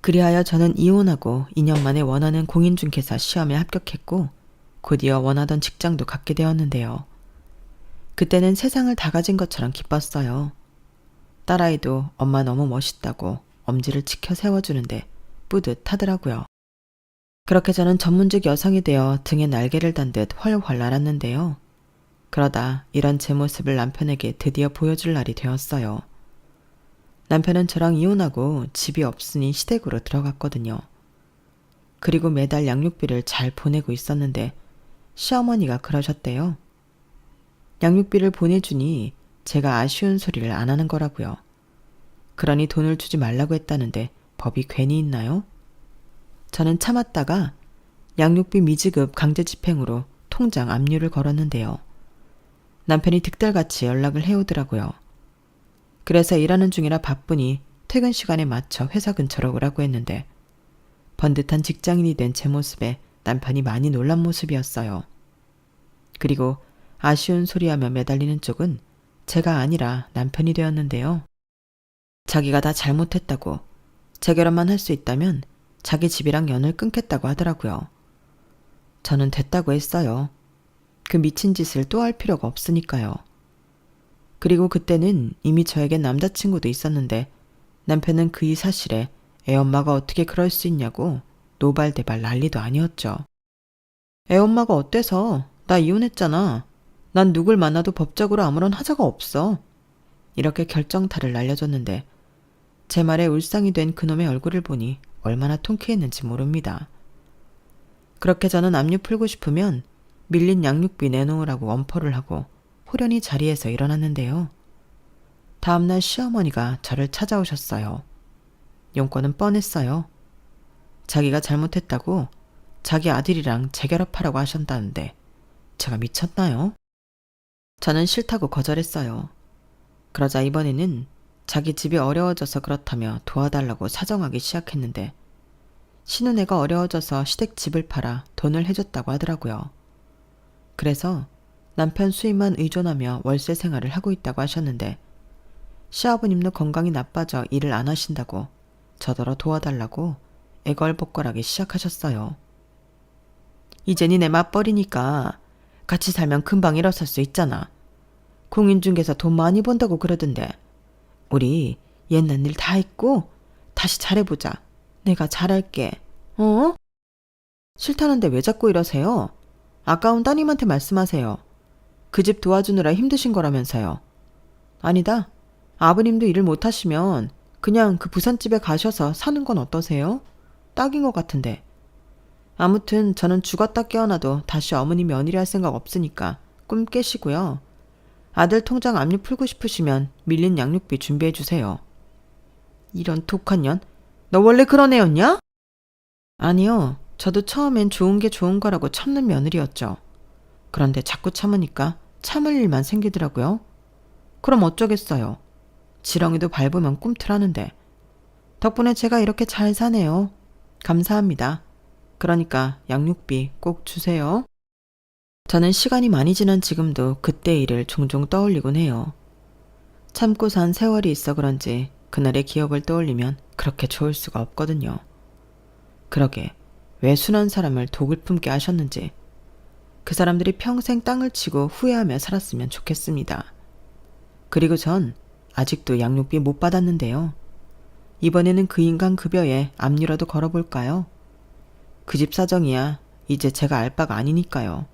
그리하여 저는 이혼하고 2년 만에 원하는 공인중개사 시험에 합격했고 곧이어 원하던 직장도 갖게 되었는데요. 그때는 세상을 다 가진 것처럼 기뻤어요. 딸아이도 엄마 너무 멋있다고 엄지를 치켜 세워주는데 뿌듯하더라고요. 그렇게 저는 전문직 여성이 되어 등에 날개를 단 듯 훨훨 날았는데요. 그러다 이런 제 모습을 남편에게 드디어 보여줄 날이 되었어요. 남편은 저랑 이혼하고 집이 없으니 시댁으로 들어갔거든요. 그리고 매달 양육비를 잘 보내고 있었는데 시어머니가 그러셨대요. 양육비를 보내주니 제가 아쉬운 소리를 안 하는 거라고요. 그러니 돈을 주지 말라고 했다는데 법이 괜히 있나요? 저는 참았다가 양육비 미지급 강제 집행으로 통장 압류를 걸었는데요. 남편이 득달같이 연락을 해오더라고요. 그래서 일하는 중이라 바쁘니 퇴근 시간에 맞춰 회사 근처로 오라고 했는데 번듯한 직장인이 된 제 모습에 남편이 많이 놀란 모습이었어요. 그리고 아쉬운 소리하며 매달리는 쪽은 제가 아니라 남편이 되었는데요. 자기가 다 잘못했다고 재결혼만 할 수 있다면 자기 집이랑 연을 끊겠다고 하더라고요. 저는 됐다고 했어요. 그 미친 짓을 또 할 필요가 없으니까요. 그리고 그때는 이미 저에겐 남자친구도 있었는데 남편은 그 이 사실에 애엄마가 어떻게 그럴 수 있냐고 노발대발 난리도 아니었죠. 애엄마가 어때서? 나 이혼했잖아. 난 누굴 만나도 법적으로 아무런 하자가 없어. 이렇게 결정타를 날려줬는데 제 말에 울상이 된 그놈의 얼굴을 보니 얼마나 통쾌했는지 모릅니다. 그렇게 저는 압류 풀고 싶으면 밀린 양육비 내놓으라고 엄포를 하고 호련히 자리에서 일어났는데요. 다음날 시어머니가 저를 찾아오셨어요. 용건은 뻔했어요. 자기가 잘못했다고 자기 아들이랑 재결합하라고 하셨다는데 제가 미쳤나요? 저는 싫다고 거절했어요. 그러자 이번에는 자기 집이 어려워져서 그렇다며 도와달라고 사정하기 시작했는데 신혼애가 어려워져서 시댁 집을 팔아 돈을 해줬다고 하더라고요. 그래서 남편 수입만 의존하며 월세 생활을 하고 있다고 하셨는데 시아버님도 건강이 나빠져 일을 안 하신다고 저더러 도와달라고 애걸복걸하기 시작하셨어요. 이제니 내 맞벌이니까 같이 살면 금방 일어설 수 있잖아. 공인중개사 돈 많이 번다고 그러던데 우리 옛날 일 다 잊고 다시 잘해보자. 내가 잘할게. 어? 싫다는데 왜 자꾸 이러세요? 아까운 따님한테 말씀하세요. 그 집 도와주느라 힘드신 거라면서요. 아니다. 아버님도 일을 못하시면 그냥 그 부산집에 가셔서 사는 건 어떠세요? 딱인 것 같은데. 아무튼 저는 죽었다 깨어나도 다시 어머니 며느리 할 생각 없으니까 꿈 깨시고요. 아들 통장 압류 풀고 싶으시면 밀린 양육비 준비해 주세요. 이런 독한 년? 너 원래 그런 애였냐? 아니요. 저도 처음엔 좋은 게 좋은 거라고 참는 며느리였죠. 그런데 자꾸 참으니까 참을 일만 생기더라고요. 그럼 어쩌겠어요. 지렁이도 밟으면 꿈틀하는데. 덕분에 제가 이렇게 잘 사네요. 감사합니다. 그러니까 양육비 꼭 주세요. 저는 시간이 많이 지난 지금도 그때 일을 종종 떠올리곤 해요. 참고 산 세월이 있어 그런지 그날의 기억을 떠올리면 그렇게 좋을 수가 없거든요. 그러게 왜 순한 사람을 독을 품게 하셨는지 그 사람들이 평생 땅을 치고 후회하며 살았으면 좋겠습니다. 그리고 전 아직도 양육비 못 받았는데요. 이번에는 그 인간 급여에 압류라도 걸어볼까요? 그 집 사정이야 이제 제가 알 바가 아니니까요.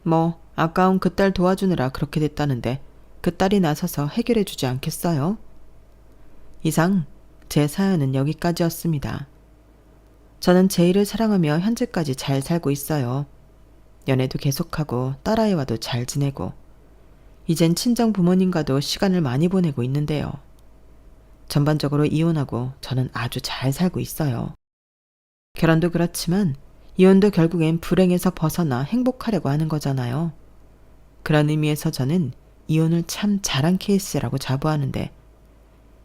뭐 아까운 그 딸 도와주느라 그렇게 됐다는데 그 딸이 나서서 해결해 주지 않겠어요? 이상 제 사연은 여기까지였습니다. 저는 제 일을 사랑하며 현재까지 잘 살고 있어요. 연애도 계속하고 딸아이와도 잘 지내고 이젠 친정 부모님과도 시간을 많이 보내고 있는데요. 전반적으로 이혼하고 저는 아주 잘 살고 있어요. 결혼도 그렇지만 이혼도 결국엔 불행에서 벗어나 행복하려고 하는 거잖아요. 그런 의미에서 저는 이혼을 참 잘한 케이스라고 자부하는데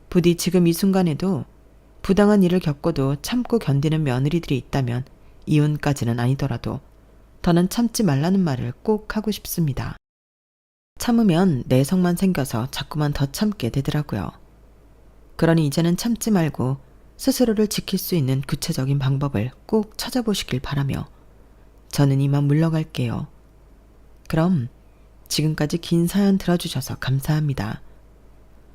부디 지금 이 순간에도 부당한 일을 겪고도 참고 견디는 며느리들이 있다면 이혼까지는 아니더라도 더는 참지 말라는 말을 꼭 하고 싶습니다. 참으면 내성만 생겨서 자꾸만 더 참게 되더라고요. 그러니 이제는 참지 말고 스스로를 지킬 수 있는 구체적인 방법을 꼭 찾아보시길 바라며 저는 이만 물러갈게요. 그럼 지금까지 긴 사연 들어주셔서 감사합니다.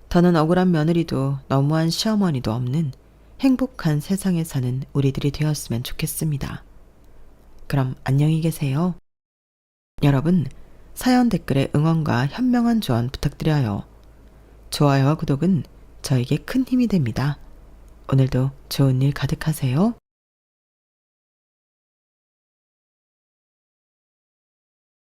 더는 억울한 며느리도 너무한 시어머니도 없는 행복한 세상에 사는 우리들이 되었으면 좋겠습니다. 그럼 안녕히 계세요. 여러분, 사연 댓글에 응원과 현명한 조언 부탁드려요. 좋아요와 구독은 저에게 큰 힘이 됩니다. 오늘도 좋은 일 가득하세요.